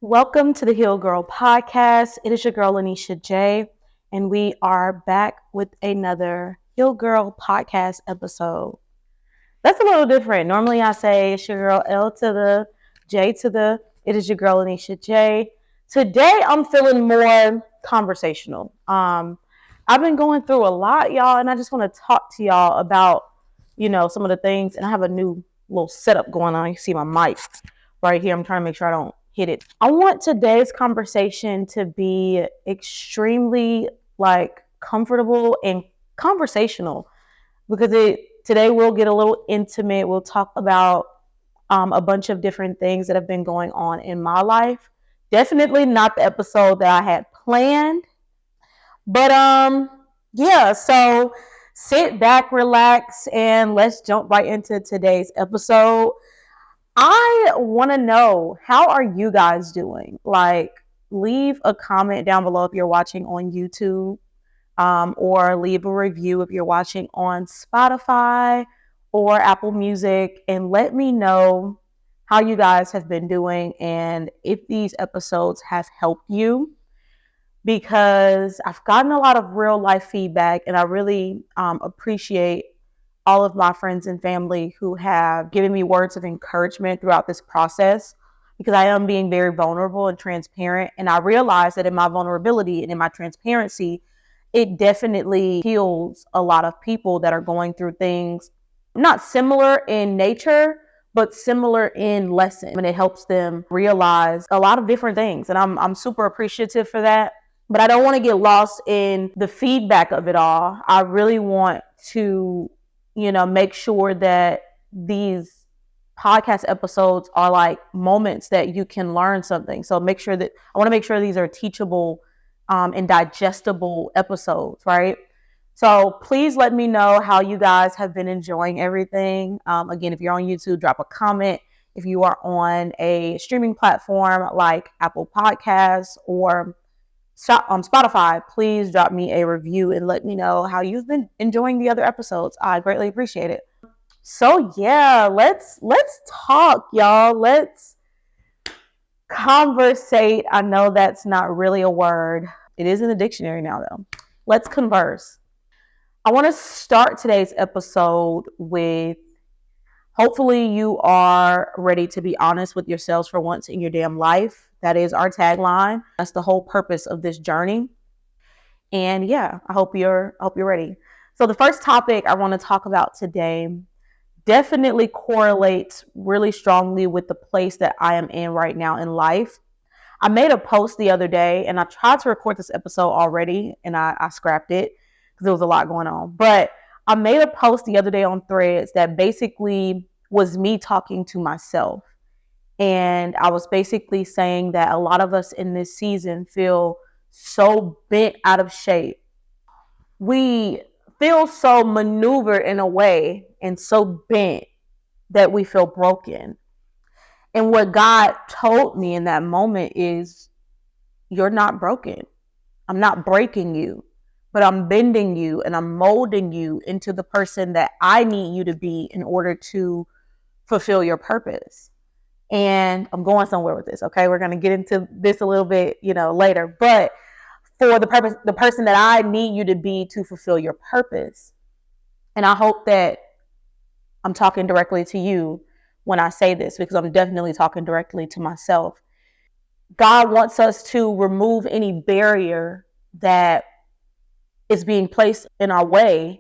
Welcome to the Heal Girl podcast. It is your girl, Anisha J, and we are back with another Heal Girl podcast episode. That's a little different. Normally I say it's your girl L to the J to the, it is your girl, Anisha J. Today I'm feeling more conversational. I've been going through a lot, y'all, and I just want to talk to y'all about, some of the things, and I have a new little setup going on. You see my mic right here. I'm trying to make sure I don't hit it. I want today's conversation to be extremely comfortable and conversational because today we'll get a little intimate. We'll talk about a bunch of different things that have been going on in my life. Definitely not the episode that I had planned, but yeah. So sit back, relax, and let's jump right into today's episode. I want to know, how are you guys doing? Leave a comment down below if you're watching on YouTube, or leave a review if you're watching on Spotify or Apple Music, and let me know how you guys have been doing and if these episodes have helped you, because I've gotten a lot of real life feedback, and I really appreciate all of my friends and family who have given me words of encouragement throughout this process, because I am being very vulnerable and transparent. And I realize that in my vulnerability and in my transparency, it definitely heals a lot of people that are going through things not similar in nature, but similar in lesson. And it helps them realize a lot of different things. And I'm super appreciative for that. But I don't want to get lost in the feedback of it all. I really want to make sure that these podcast episodes are like moments that you can learn something. So I want to make sure these are teachable and digestible episodes, right? So please let me know how you guys have been enjoying everything. Again, if you're on YouTube, drop a comment. If you are on a streaming platform like Apple Podcasts or Spotify, please drop me a review and let me know how you've been enjoying the other episodes. I greatly appreciate it. So yeah, let's talk, y'all. Let's conversate. I know that's not really a word. It is in the dictionary now, though. Let's converse. I want to start today's episode with, hopefully you are ready to be honest with yourselves for once in your damn life. That is our tagline. That's the whole purpose of this journey. And yeah, I hope you're ready. So the first topic I want to talk about today definitely correlates really strongly with the place that I am in right now in life. I made a post the other day, and I tried to record this episode already, and I scrapped it because there was a lot going on. But I made a post the other day on Threads that basically was me talking to myself. And I was basically saying that a lot of us in this season feel so bent out of shape. We feel so maneuvered in a way and so bent that we feel broken. And what God told me in that moment is, you're not broken. I'm not breaking you, but I'm bending you and I'm molding you into the person that I need you to be in order to fulfill your purpose. And I'm going somewhere with this, okay? We're going to get into this a little bit, later. But for the person that I need you to be to fulfill your purpose. And I hope that I'm talking directly to you when I say this, because I'm definitely talking directly to myself. God wants us to remove any barrier that is being placed in our way,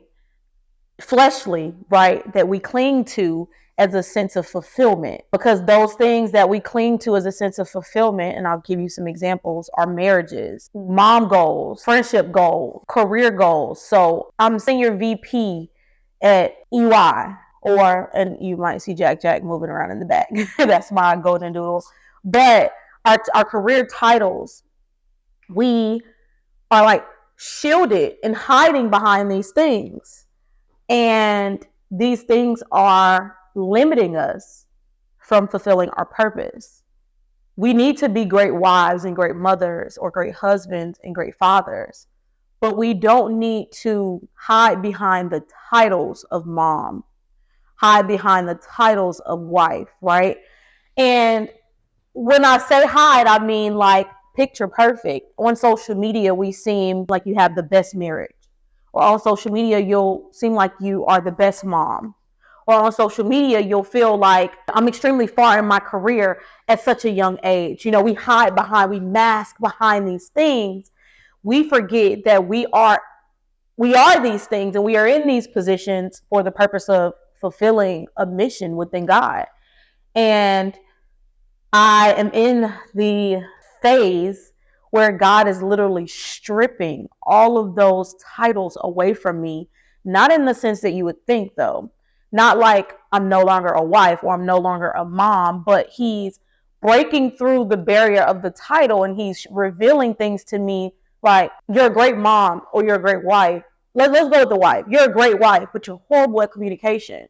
fleshly, right, that we cling to as a sense of fulfillment, because those things that we cling to as a sense of fulfillment, and I'll give you some examples, are marriages, mom goals, friendship goals, career goals. So I'm senior VP at EY, and you might see Jack moving around in the back. That's my golden doodle. But our career titles, we are like shielded and hiding behind these things. And these things are limiting us from fulfilling our purpose. We need to be great wives and great mothers, or great husbands and great fathers, but we don't need to hide behind the titles of mom, hide behind the titles of wife, right? And when I say hide, I mean like picture perfect. On social media, we seem like you have the best marriage. Or on social media, you'll seem like you are the best mom. Or on social media, you'll feel like I'm extremely far in my career at such a young age. You know, we hide behind, we mask behind these things. We forget that we are these things, and we are in these positions for the purpose of fulfilling a mission within God. And I am in the phase where God is literally stripping all of those titles away from me, not in the sense that you would think, though. Not like I'm no longer a wife or I'm no longer a mom, but he's breaking through the barrier of the title, and he's revealing things to me like, you're a great mom or you're a great wife. Let's go with the wife. You're a great wife, but you're horrible at communication.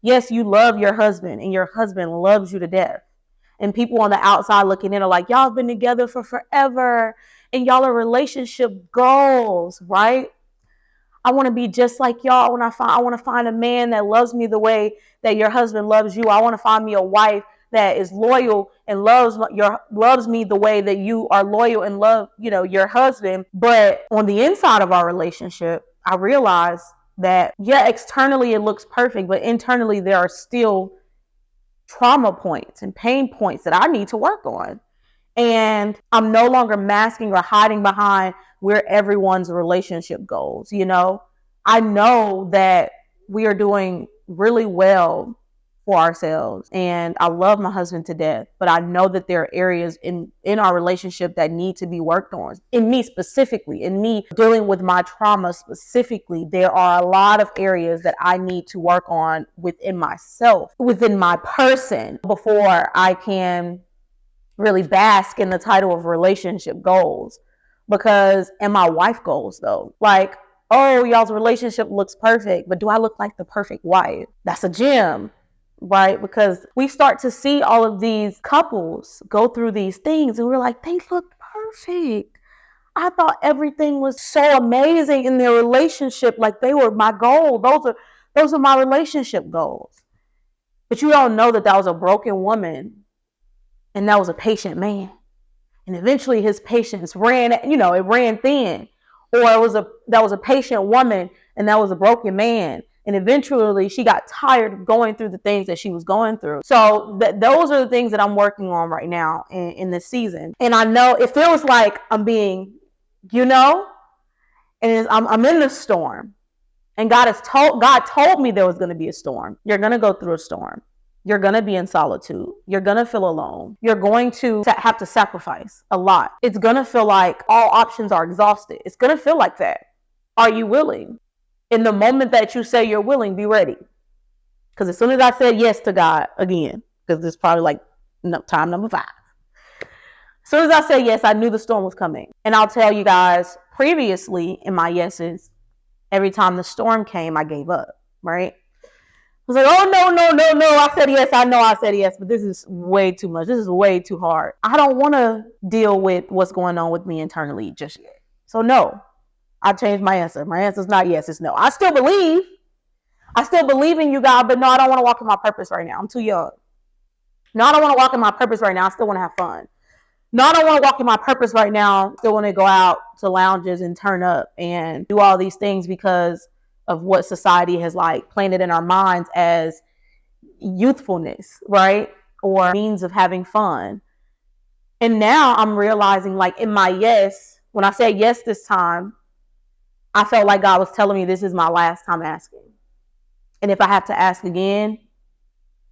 Yes, you love your husband and your husband loves you to death. And people on the outside looking in are like, y'all have been together for forever and y'all are relationship goals, right? I want to be just like y'all. I want to find a man that loves me the way that your husband loves you. I want to find me a wife that is loyal and loves me the way that you are loyal and love, your husband. But on the inside of our relationship, I realized that, yeah, externally it looks perfect, but internally there are still trauma points and pain points that I need to work on. And I'm no longer masking or hiding behind where everyone's relationship goes. I know that we are doing really well for ourselves, and I love my husband to death, but I know that there are areas in our relationship that need to be worked on. In me specifically, in me dealing with my trauma specifically, there are a lot of areas that I need to work on within myself, within my person, before I can really bask in the title of relationship goals. Because, and my wife goals though, like, oh, y'all's relationship looks perfect, but do I look like the perfect wife? That's a gem, right? Because we start to see all of these couples go through these things and we're like, they look perfect. I thought everything was so amazing in their relationship, like they were my goal. Those are my relationship goals. But you don't know that was a broken woman and that was a patient man. And eventually his patience ran thin. Or that was a patient woman and that was a broken man. And eventually she got tired of going through the things that she was going through. So those are the things that I'm working on right now in this season. And I know it feels like I'm being, and I'm in the storm. And God told me there was going to be a storm. You're going to go through a storm. You're going to be in solitude. You're going to feel alone. You're going to have to sacrifice a lot. It's going to feel like all options are exhausted. It's going to feel like that. Are you willing? In the moment that you say you're willing, be ready. Because as soon as I said yes to God again, because this is probably like time number 5. As soon as I said yes, I knew the storm was coming. And I'll tell you guys, previously in my yeses, every time the storm came, I gave up, right? I was like, oh, no. I said yes. I know I said yes, but this is way too much. This is way too hard. I don't want to deal with what's going on with me internally just yet. So no, I changed my answer. My answer is not yes, it's no. I still believe in you, God, but no, I don't want to walk in my purpose right now. I'm too young. No, I don't want to walk in my purpose right now. I still want to have fun. No, I don't want to walk in my purpose right now. Still want to go out to lounges and turn up and do all these things because of what society has planted in our minds as youthfulness, right? Or means of having fun. And now I'm realizing in my yes, when I said yes this time, I felt like God was telling me this is my last time asking. And if I have to ask again,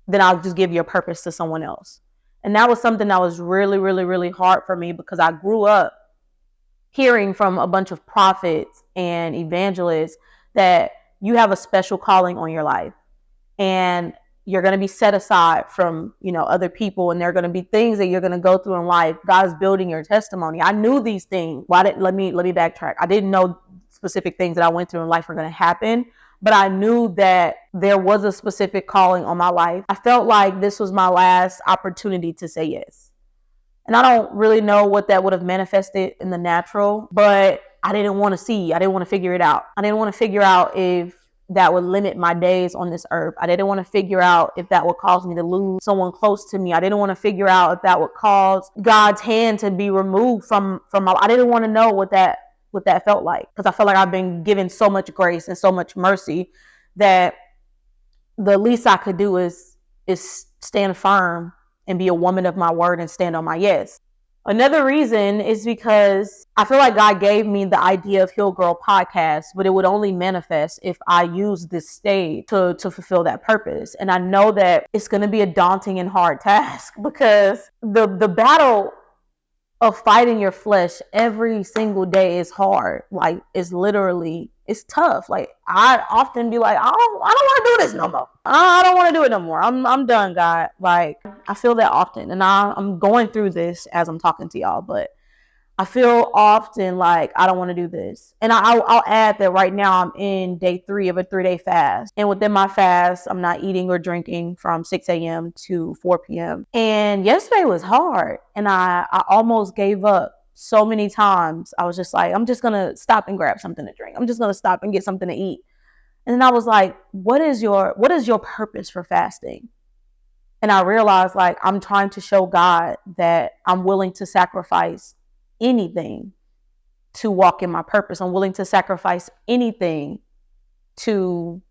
then I'll just give your purpose to someone else. And that was something that was really, really, really hard for me because I grew up hearing from a bunch of prophets and evangelists that you have a special calling on your life and you're going to be set aside from, other people, and there are going to be things that you're going to go through in life. God is building your testimony. I knew these things. Let me backtrack. I didn't know specific things that I went through in life were going to happen, but I knew that there was a specific calling on my life. I felt like this was my last opportunity to say yes. And I don't really know what that would have manifested in the natural, but I didn't want to figure it out. I didn't want to figure out if that would limit my days on this earth. I didn't want to figure out if that would cause me to lose someone close to me. I didn't want to figure out if that would cause God's hand to be removed from my. I didn't want to know what that felt like, because I felt like I've been given so much grace and so much mercy that the least I could do is stand firm and be a woman of my word and stand on my yes. Another reason is because I feel like God gave me the idea of Heal Girl podcast, but it would only manifest if I use this stage to fulfill that purpose. And I know that it's going to be a daunting and hard task, because the battle of fighting your flesh every single day is hard. Like, it's tough. Like, I often be like, I don't want to do this no more. I don't want to do it no more. I'm done, God. Like, I feel that often, and I'm going through this as I'm talking to y'all, but I feel often like I don't want to do this. And I'll add that right now I'm in day 3 of a 3-day fast. And within my fast, I'm not eating or drinking from 6 a.m. to 4 p.m. And yesterday was hard. And I almost gave up so many times. I was just like, I'm just going to stop and grab something to drink. I'm just going to stop and get something to eat. And then I was like, what is your purpose for fasting? And I realized, like, I'm trying to show God that I'm willing to sacrifice anything to walk in my purpose. I'm willing to sacrifice anything to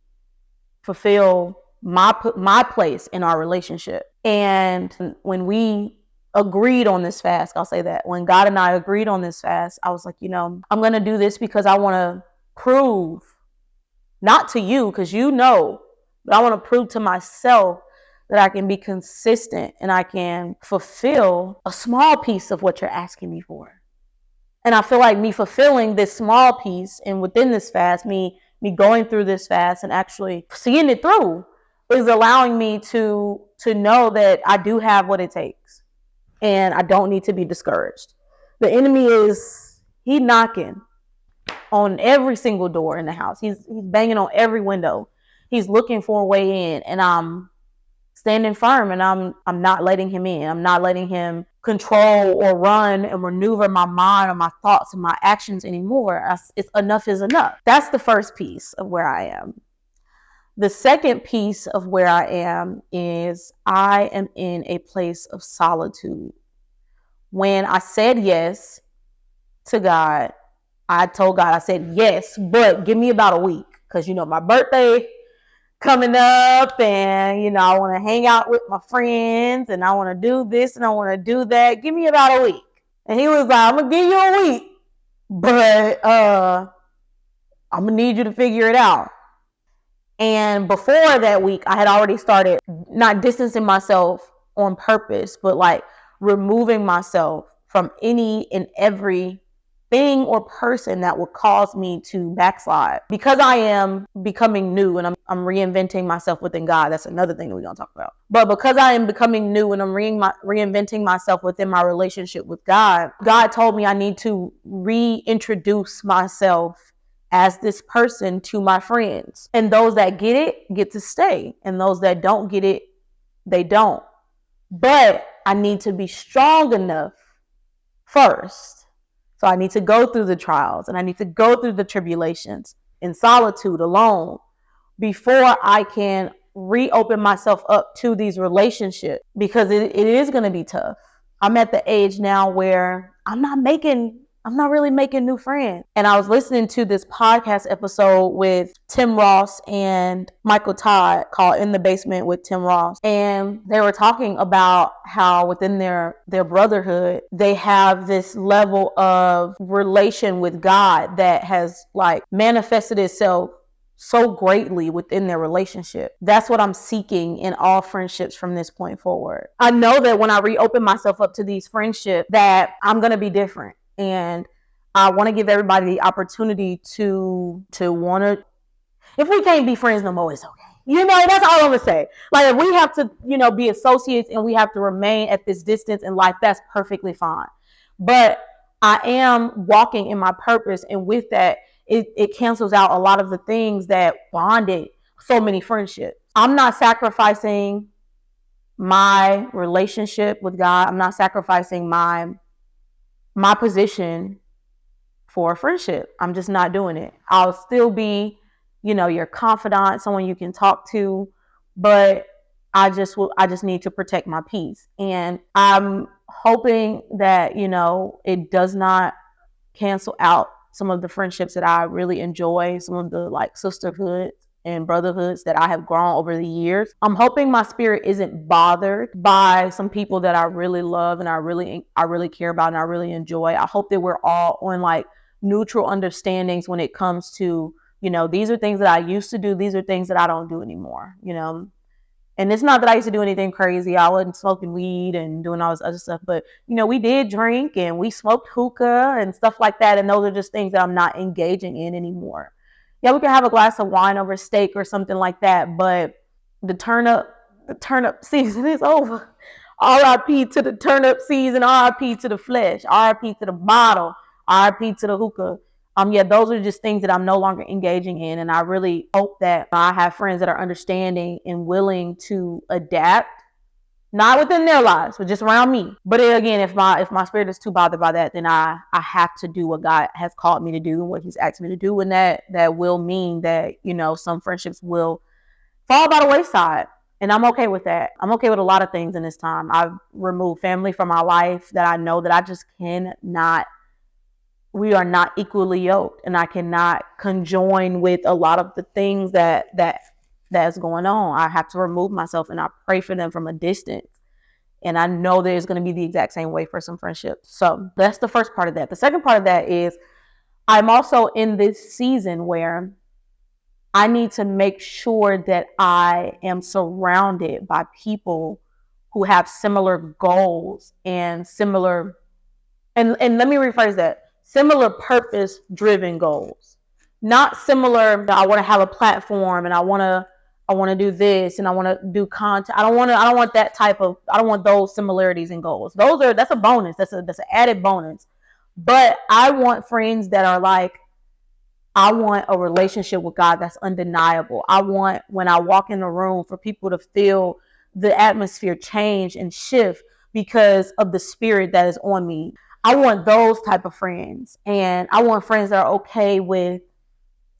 fulfill my place in our relationship. And when we agreed on this fast, I'll say that when God and I agreed on this fast, I was like, I'm going to do this because I want to prove, not to you, because but I want to prove to myself that I can be consistent and I can fulfill a small piece of what you're asking me for. And I feel like me fulfilling this small piece, and within this fast, me going through this fast and actually seeing it through, is allowing me to know that I do have what it takes and I don't need to be discouraged. The enemy he's knocking on every single door in the house. He's banging on every window. He's looking for a way in, and I'm standing firm, and I'm not letting him in. I'm not letting him control or run and maneuver my mind or my thoughts and my actions anymore. It's enough is enough. That's the first piece of where I am. The second piece of where I am is I am in a place of solitude. When I said yes to God, I told God, I said, yes, but give me about a week, because, my birthday coming up, and I want to hang out with my friends, and I want to do this and I want to do that. Give me about a week. And he was like, I'm gonna give you a week, but I'm gonna need you to figure it out. And before that week, I had already started not distancing myself on purpose, but like removing myself from any and every thing or person that would cause me to backslide. Because I am becoming new and I'm reinventing myself within God. That's another thing that we're going to talk about. But because I am becoming new and I'm reinventing myself within my relationship with God, God told me I need to reintroduce myself as this person to my friends. And those that get it get to stay. And those that don't get it, they don't. But I need to be strong enough first. So I need to go through the trials and I need to go through the tribulations in solitude alone before I can reopen myself up to these relationships, because it is going to be tough. I'm at the age now where I'm not really making new friends. And I was listening to this podcast episode with Tim Ross and Michael Todd called In the Basement with Tim Ross. And they were talking about how within their brotherhood, they have this level of relation with God that has like manifested itself so greatly within their relationship. That's what I'm seeking in all friendships from this point forward. I know that when I reopen myself up to these friendships, that I'm going to be different. And I want to give everybody the opportunity to want to, if we can't be friends no more, it's okay. That's all I'm going to say. Like, if we have to, be associates and we have to remain at this distance in life, that's perfectly fine. But I am walking in my purpose. And with that, it cancels out a lot of the things that bonded so many friendships. I'm not sacrificing my relationship with God. I'm not sacrificing my position for a friendship. I'm just not doing it. I'll still be your confidant, someone you can talk to, but I just need to protect my peace. And I'm hoping that, it does not cancel out some of the friendships that I really enjoy, some of the like sisterhoods and brotherhoods that I have grown over the years. I'm hoping my spirit isn't bothered by some people that I really love and I really care about and I really enjoy. I hope that we're all on like neutral understandings when it comes to, these are things that I used to do, these are things that I don't do anymore, And it's not that I used to do anything crazy. I wasn't smoking weed and doing all this other stuff. But, we did drink and we smoked hookah and stuff like that. And those are just things that I'm not engaging in anymore. Yeah, we can have a glass of wine over steak or something like that. But the turnip season is over. R.I.P. to the turnip season. R.I.P. to the flesh. R.I.P. to the bottle. R.I.P. to the hookah. Yeah, those are just things that I'm no longer engaging in. And I really hope that I have friends that are understanding and willing to adapt, not within their lives, but just around me. But again, if my spirit is too bothered by that, then I have to do what God has called me to do and what he's asked me to do. And that will mean that, some friendships will fall by the wayside. And I'm okay with that. I'm okay with a lot of things in this time. I've removed family from my life that I know that I just cannot. We are not equally yoked, and I cannot conjoin with a lot of the things that's going on. I have to remove myself, and I pray for them from a distance. And I know there's going to be the exact same way for some friendships. So that's the first part of that. The second part of that is I'm also in this season where I need to make sure that I am surrounded by people who have similar goals and similar, and let me rephrase that. Similar purpose-driven goals, not similar. I want to have a platform, and I want to do this, and I want to do content. I don't want those similarities and goals. That's a bonus. That's an added bonus. But I want friends that are like, I want a relationship with God that's undeniable. I want, when I walk in the room, for people to feel the atmosphere change and shift because of the spirit that is on me. I want those type of friends. And I want friends that are okay with,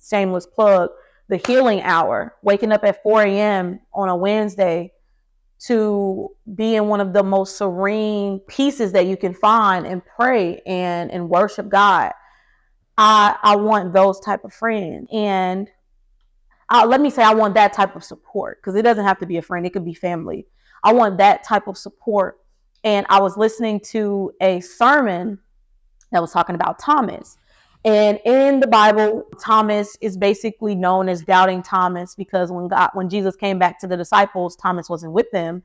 shameless plug, the healing hour, waking up at 4 a.m. on a Wednesday to be in one of the most serene pieces that you can find and pray and worship God. I want those type of friends. And let me say I want that type of support, because it doesn't have to be a friend. It could be family. I want that type of support. And I was listening to a sermon that was talking about Thomas. And in the Bible, Thomas is basically known as Doubting Thomas, because when Jesus came back to the disciples, Thomas wasn't with them.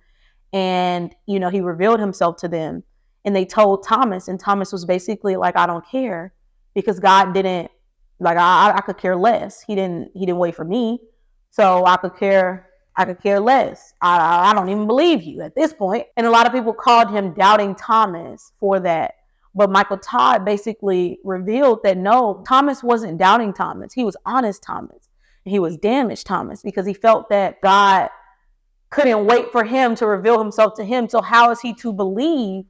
And, he revealed himself to them. And they told Thomas, and Thomas was basically like, I don't care, because God didn't, like, I could care less. He didn't wait for me. So I could care less. I don't even believe you at this point. And a lot of people called him Doubting Thomas for that. But Michael Todd basically revealed that no, Thomas wasn't Doubting Thomas. He was Honest Thomas. He was Damaged Thomas, because he felt that God couldn't wait for him to reveal himself to him. So how is he to believe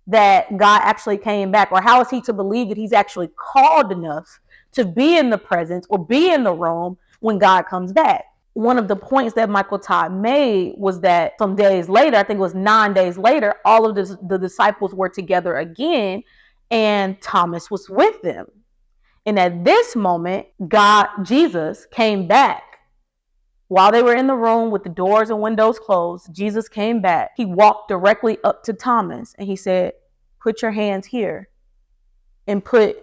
that God actually came back? Or how is he to believe that he's actually called enough to be in the presence or be in the room when God comes back? One of the points that Michael Todd made was that some days later, I think it was 9 days later, all of the disciples were together again, and Thomas was with them. And at this moment, Jesus came back. While they were in the room with the doors and windows closed, Jesus came back. He walked directly up to Thomas and he said, put your hands here, and put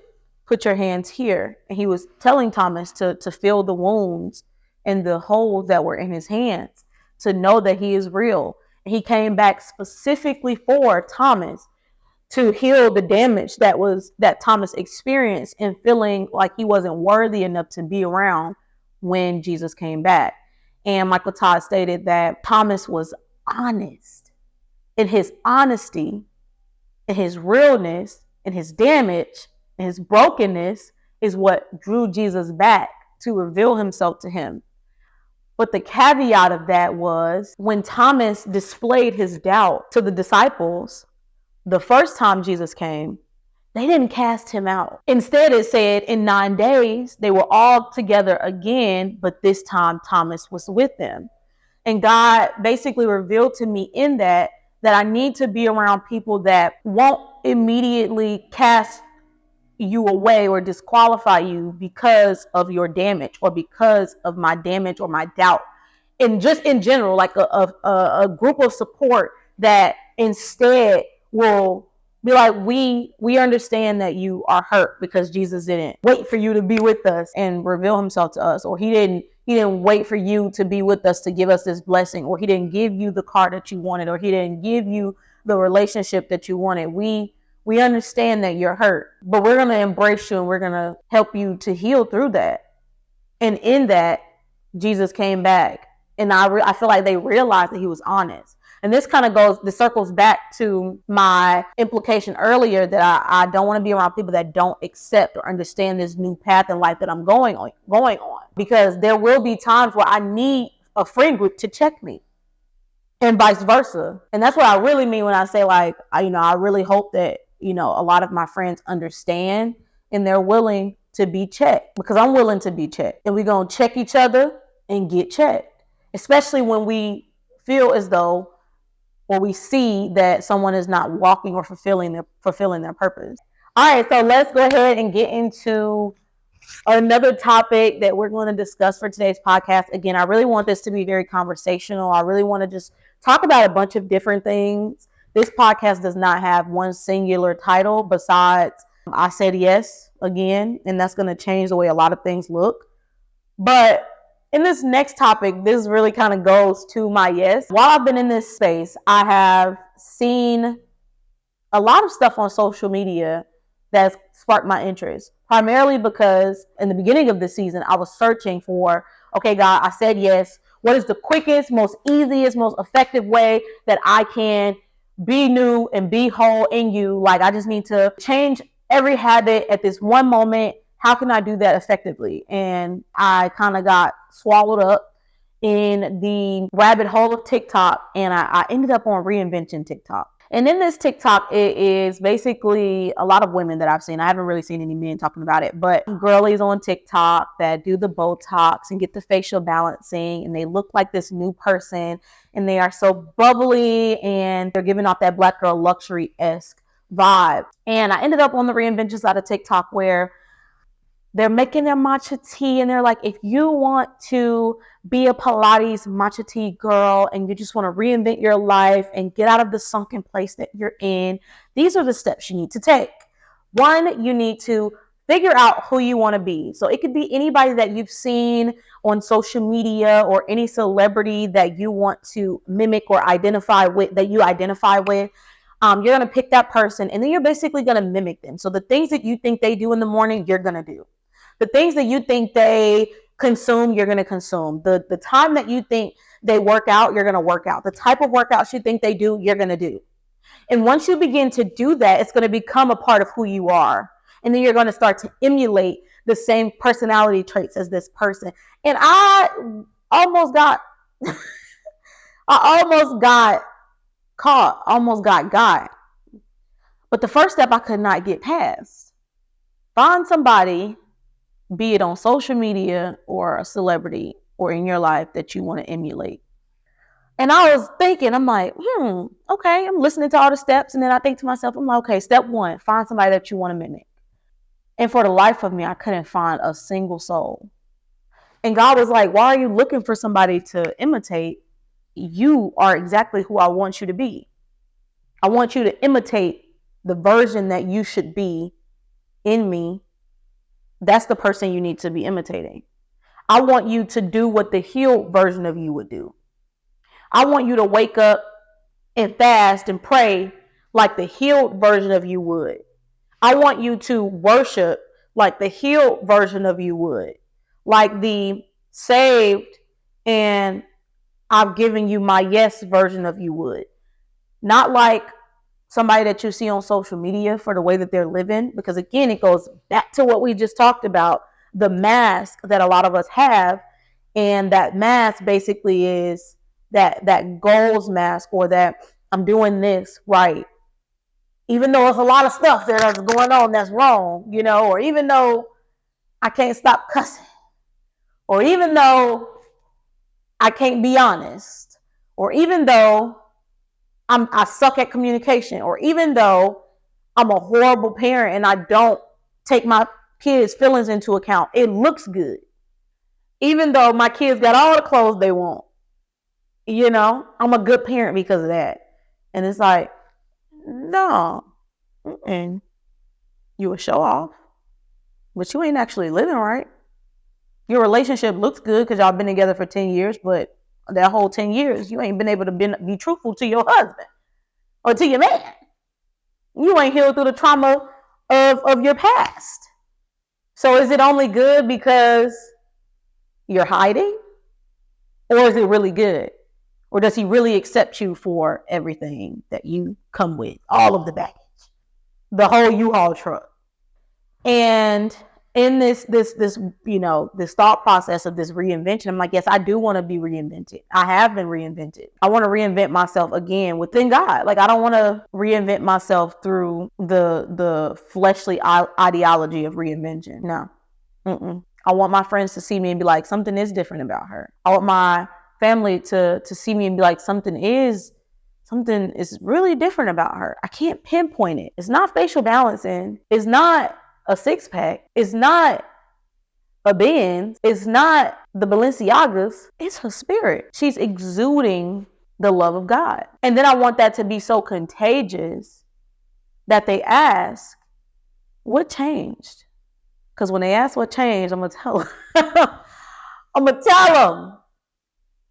your hands here. And he was telling Thomas to feel the wounds and the holes that were in his hands, to know that he is real. And he came back specifically for Thomas to heal the damage that Thomas experienced in feeling like he wasn't worthy enough to be around when Jesus came back. And Michael Todd stated that Thomas was honest. In his honesty, in his realness, in his damage, in his brokenness is what drew Jesus back to reveal himself to him. But the caveat of that was, when Thomas displayed his doubt to the disciples the first time Jesus came, They didn't cast him out. Instead, it said in 9 days, they were all together again, but this time Thomas was with them. And God basically revealed to me in that I need to be around people that won't immediately cast you away or disqualify you because of your damage or because of my damage or my doubt. And just in general, like a group of support that instead will be like, we understand that you are hurt because Jesus didn't wait for you to be with us and reveal himself to us, or he didn't wait for you to be with us to give us this blessing, or he didn't give you the car that you wanted, or he didn't give you the relationship that you wanted. We understand that you're hurt, but we're going to embrace you and we're going to help you to heal through that. And in that, Jesus came back. And I feel like they realized that he was honest. And this kind of circles back to my implication earlier that I don't want to be around people that don't accept or understand this new path in life that I'm going on. Because there will be times where I need a friend group to check me. And vice versa. And that's what I really mean when I say, like, I really hope that, a lot of my friends understand and they're willing to be checked, because I'm willing to be checked. And we're going to check each other and get checked, especially when we feel as though, or we see that someone is not walking or fulfilling their purpose. All right, so let's go ahead and get into another topic that we're going to discuss for today's podcast. Again, I really want this to be very conversational. I really want to just talk about a bunch of different things. This podcast does not have one singular title besides I said yes again, and that's going to change the way a lot of things look. But in this next topic, this really kind of goes to my yes. While I've been in this space, I have seen a lot of stuff on social media that's sparked my interest, primarily because in the beginning of this season, I was searching for, okay, God, I said yes. What is the quickest, most easiest, most effective way that I can be new and be whole in you? Like, I just need to change every habit at this one moment. How can I do that effectively? And I kind of got swallowed up in the rabbit hole of TikTok, and I ended up on reinventing TikTok. And in this TikTok, it is basically a lot of women that I've seen. I haven't really seen any men talking about it, but girlies on TikTok that do the Botox and get the facial balancing, and they look like this new person, and they are so bubbly, and they're giving off that black girl luxury-esque vibe. And I ended up on the reinvention side of TikTok where they're making their matcha tea, and they're like, if you want to be a Pilates matcha tea girl and you just want to reinvent your life and get out of the sunken place that you're in, these are the steps you need to take. One, you need to figure out who you want to be. So it could be anybody that you've seen on social media or any celebrity that you want to mimic or identify with, that you identify with. You're going to pick that person, and then you're basically going to mimic them. So the things that you think they do in the morning, you're going to do. The things that you think they consume, you're going to consume. The time that you think they work out, you're going to work out. The type of workouts you think they do, you're going to do. And once you begin to do that, it's going to become a part of who you are. And then you're going to start to emulate the same personality traits as this person. And I almost got caught, almost got. But the first step I could not get past. Find somebody, be it on social media or a celebrity or in your life, that you want to emulate. And I was thinking, I'm like, okay, I'm listening to all the steps. And then I think to myself, I'm like, okay, step one, find somebody that you want to mimic. And for the life of me, I couldn't find a single soul. And God was like, why are you looking for somebody to imitate? You are exactly who I want you to be. I want you to imitate the version that you should be in me. That's the person you need to be imitating. I want you to do what the healed version of you would do. I want you to wake up and fast and pray like the healed version of you would. I want you to worship like the healed version of you would. Like the saved and I've given you my yes version of you would. Not like somebody that you see on social media for the way that they're living. Because again, it goes back to what we just talked about, the mask that a lot of us have. And that mask basically is that goals mask, or that I'm doing this right. Even though there's a lot of stuff that's going on that's wrong, or even though I can't stop cussing, or even though I can't be honest, or even though I suck at communication, or even though I'm a horrible parent and I don't take my kids' feelings into account, it looks good. Even though my kids got all the clothes they want, I'm a good parent because of that. And it's like, no, you a show off, but you ain't actually living right. Your relationship looks good because y'all been together for 10 years, but that whole 10 years, you ain't been able to be truthful to your husband or to your man. You ain't healed through the trauma of your past. So is it only good because you're hiding? Or is it really good? Or does he really accept you for everything that you come with? All of the baggage. The whole U-Haul truck. And in this thought process of this reinvention, I'm like, yes, I do want to be reinvented. I have been reinvented. I want to reinvent myself again within God. Like, I don't want to reinvent myself through the fleshly ideology of reinvention. No. I want my friends to see me and be like, something is different about her. I want my family to see me and be like, something is really different about her. I can't pinpoint it. It's not facial balancing. It's not a six-pack. It's not a Benz. It's not the Balenciagas. It's her spirit. She's exuding the love of God. And then I want that to be so contagious that they ask, what changed? Because when they ask what changed, I'm going to tell them. I'm going to tell them.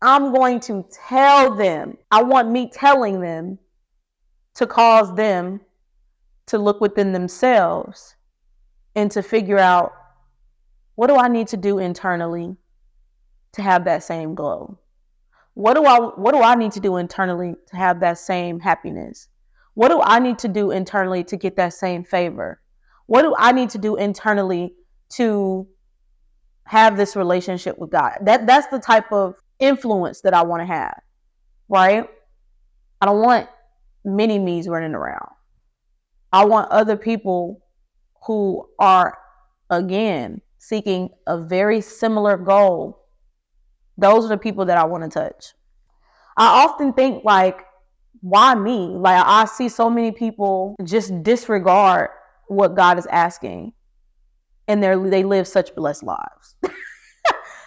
I'm going to tell them. I want me telling them to cause them to look within themselves and to figure out, what do I need to do internally to have that same glow? What do I need to do internally to have that same happiness? What do I need to do internally to get that same favor? What do I need to do internally to have this relationship with God? That's the type of influence that I want to have, right? I don't want mini me's running around. I want other people who are, again, seeking a very similar goal. Those are the people that I want to touch. I often think, like, why me? Like, I see so many people just disregard what God is asking, and they live such blessed lives.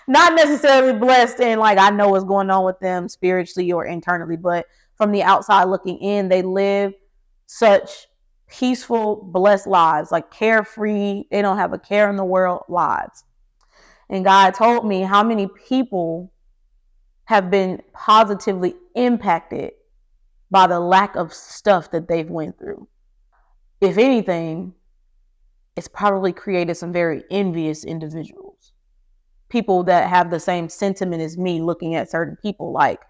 Not necessarily blessed in, like, I know what's going on with them spiritually or internally, but from the outside looking in, they live such peaceful, blessed lives, like carefree. They don't have a care in the world lives. And God told me how many people have been positively impacted by the lack of stuff that they've went through. If anything, it's probably created some very envious individuals. People that have the same sentiment as me, looking at certain people like,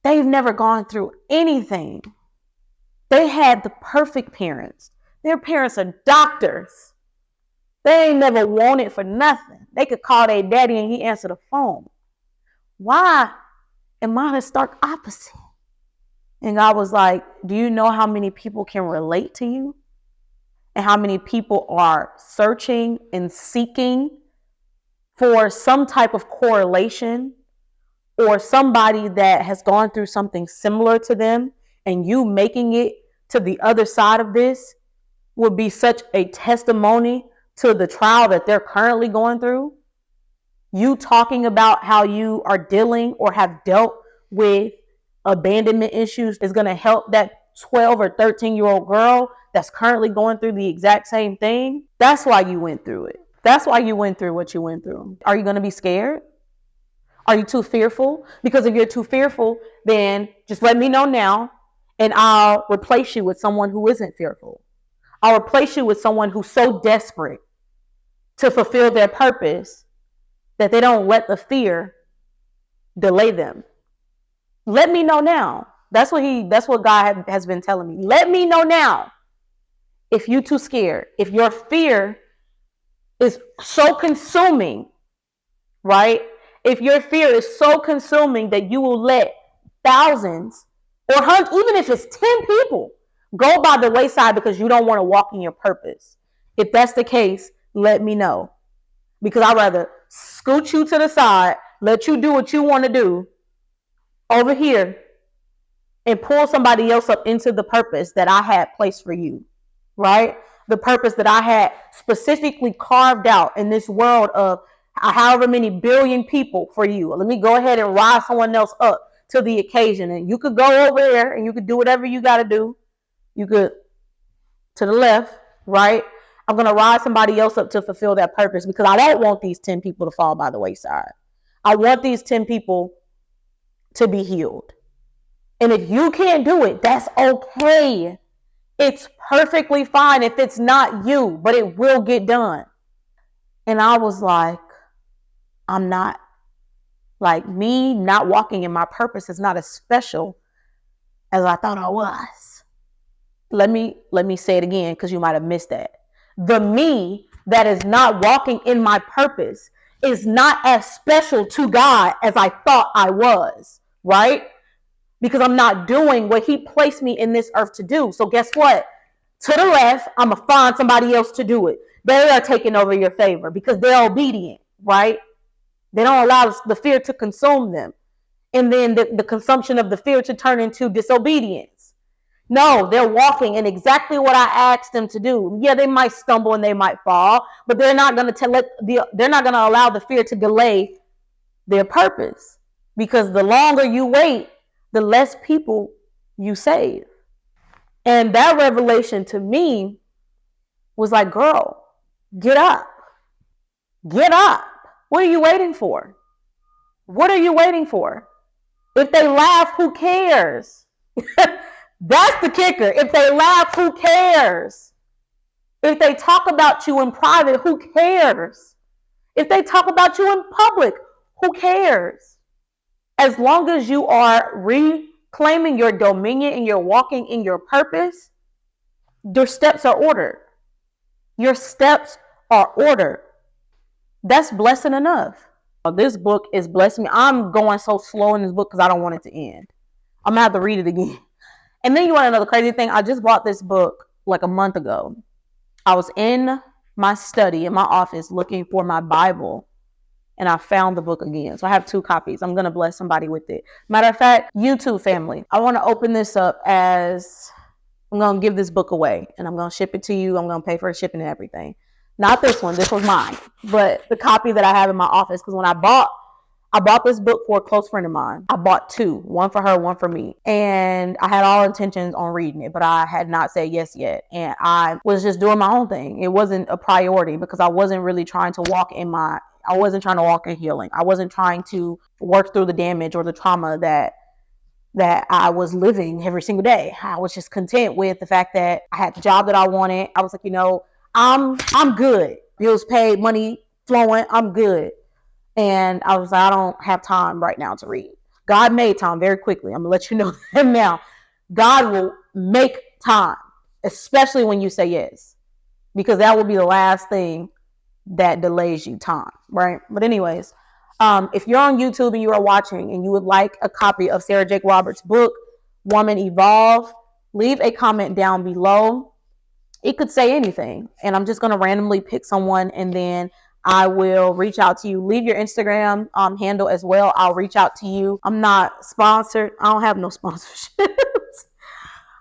they've never gone through anything. They had the perfect parents. Their parents are doctors. They ain't never wanted for nothing. They could call their daddy and he answered the phone. Why am I the stark opposite? And God was like, do you know how many people can relate to you? And how many people are searching and seeking for some type of correlation or somebody that has gone through something similar to them, and you making it to the other side of this would be such a testimony to the trial that they're currently going through. You talking about how you are dealing or have dealt with abandonment issues is going to help that 12 or 13-year-old girl that's currently going through the exact same thing. That's why you went through it. That's why you went through what you went through. Are you going to be scared? Are you too fearful? Because if you're too fearful, then just let me know now, and I'll replace you with someone who isn't fearful. I'll replace you with someone who's so desperate to fulfill their purpose that they don't let the fear delay them. Let me know now. That's what God has been telling me. Let me know now if you're too scared. If your fear is so consuming, right? If your fear is so consuming that you will let thousands or hundreds, even if it's 10 people, go by the wayside because you don't want to walk in your purpose. If that's the case, let me know. Because I'd rather scoot you to the side, let you do what you want to do over here, and pull somebody else up into the purpose that I had placed for you, right? The purpose that I had specifically carved out in this world of however many billion people for you. Let me go ahead and rise someone else up to the occasion. And you could go over there and you could do whatever you got to do. You could to the left, right? I'm going to rise somebody else up to fulfill that purpose because I don't want these 10 people to fall by the wayside. I want these 10 people to be healed. And if you can't do it, that's okay. It's perfectly fine if it's not you, but it will get done. And I was like, I'm not, like, me not walking in my purpose is not as special as I thought I was. Let me say it again because you might have missed that. The me that is not walking in my purpose is not as special to God as I thought I was, right? Because I'm not doing what he placed me in this earth to do. So guess what? To the left, I'm going to find somebody else to do it. They are taking over your favor because they're obedient, right? They don't allow the fear to consume them. And then the consumption of the fear to turn into disobedience. No, they're walking in exactly what I asked them to do. Yeah, they might stumble and they might fall, but they're not going to allow the fear to delay their purpose. Because the longer you wait, the less people you save. And that revelation to me was like, girl, get up. Get up. What are you waiting for? What are you waiting for? If they laugh, who cares? That's the kicker. If they laugh, who cares? If they talk about you in private, who cares? If they talk about you in public, who cares? As long as you are reclaiming your dominion and you're walking in your purpose, your steps are ordered. Your steps are ordered. That's blessing enough. This book is blessing me. I'm going so slow in this book because I don't want it to end. I'm going to have to read it again. And then you want to know the crazy thing? I just bought this book like a month ago. I was in my study, in my office, looking for my Bible. And I found the book again. So I have 2 copies. I'm going to bless somebody with it. Matter of fact, YouTube family, I want to open this up as I'm going to give this book away. And I'm going to ship it to you. I'm going to pay for shipping and everything. Not this one. This was mine. But the copy that I have in my office. Because when I bought this book for a close friend of mine. I bought 2. One for her, one for me. And I had all intentions on reading it. But I had not said yes yet. And I was just doing my own thing. It wasn't a priority. Because I wasn't really trying to walk in healing. I wasn't trying to work through the damage or the trauma that I was living every single day. I was just content with the fact that I had the job that I wanted. I was like, I'm good. Bills paid, money flowing, I'm good. And I was like, I don't have time right now to read. God made time very quickly. I'm gonna let you know that now. God will make time, especially when you say yes, because that will be the last thing that delays you time, right? But anyways, if you're on YouTube and you are watching and you would like a copy of Sarah Jake Roberts' book, Woman Evolve, leave a comment down below. It could say anything, and I'm just going to randomly pick someone, and then I will reach out to you. Leave your Instagram handle as well. I'll reach out to you. I'm not sponsored. I don't have no sponsorships.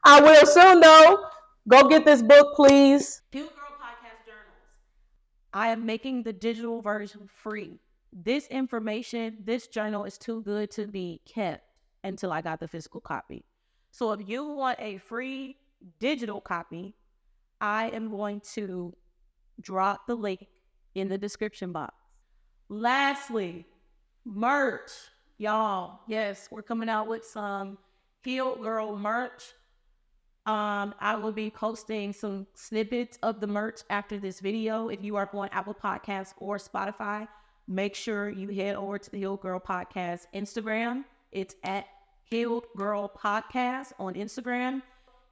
I will soon, though. Go get this book, please. Heal Girl Podcast Journals. I am making the digital version free. This information, this journal is too good to be kept until I got the physical copy. So if you want a free digital copy, I am going to drop the link in the description box. Lastly, merch. Y'all, yes, we're coming out with some Healed Girl merch. I will be posting some snippets of the merch after this video. If you are on Apple Podcasts or Spotify, make sure you head over to the Healed Girl Podcast Instagram. It's at Healed Girl Podcast on Instagram,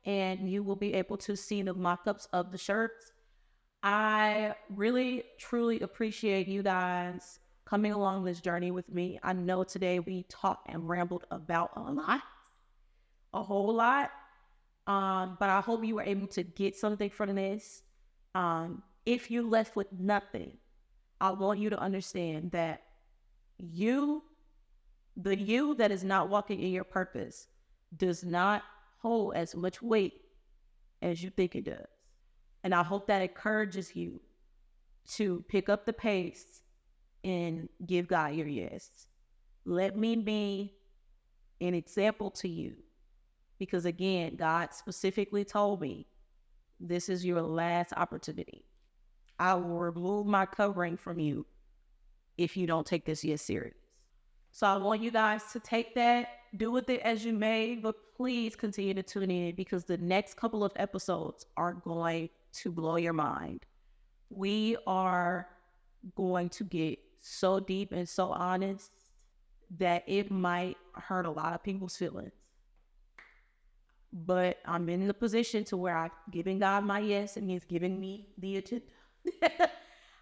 and you will be able to see the mock-ups of the shirts. I really, truly appreciate you guys coming along this journey with me. I know today we talked and rambled about a whole lot. But I hope you were able to get something from this. If you're left with nothing, I want you to understand that the you that is not walking in your purpose does not hold as much weight as you think it does. And I hope that encourages you to pick up the pace and give God your yes. Let me be an example to you. Because again, God specifically told me, this is your last opportunity. I will remove my covering from you if you don't take this yes serious. So I want you guys to take that, do with it as you may, but please continue to tune in because the next couple of episodes are going to blow your mind. We are going to get so deep and so honest that it might hurt a lot of people's feelings. But I'm in the position to where I've given God my yes and he's giving me the agenda.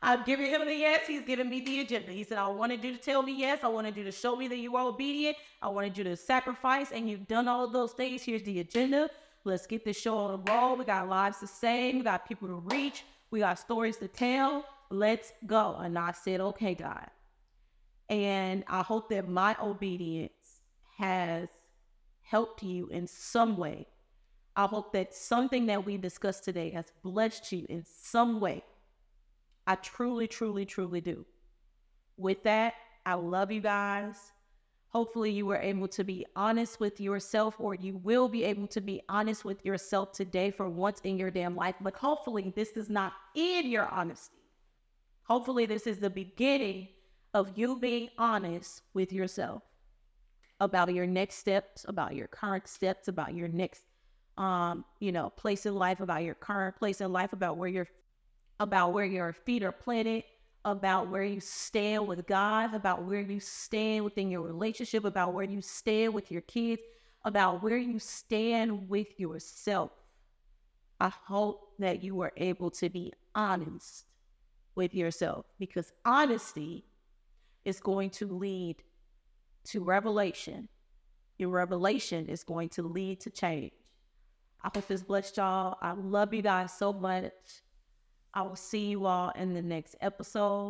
I've given him the yes, he's giving me the agenda. He said, I wanted you to tell me yes. I wanted you to show me that you are obedient. I wanted you to sacrifice and you've done all of those things. Here's the agenda. Let's get this show on the roll. We got lives to save. We got people to reach. We got stories to tell. Let's go. And I said, okay, God. And I hope that my obedience has helped you in some way. I hope that something that we discussed today has blessed you in some way. I truly, truly, truly do. With that, I love you guys. Hopefully you were able to be honest with yourself, or you will be able to be honest with yourself today for once in your damn life. But hopefully this does not end your honesty. Hopefully this is the beginning of you being honest with yourself about your next steps, about your current steps, about your next, place in life, about your current place in life, about where your feet are planted, about where you stand with God, about where you stand within your relationship, about where you stand with your kids, about where you stand with yourself. I hope that you are able to be honest with yourself, because honesty is going to lead to revelation. Your revelation is going to lead to change. I hope this blessed y'all. I love you guys so much. I will see you all in the next episode.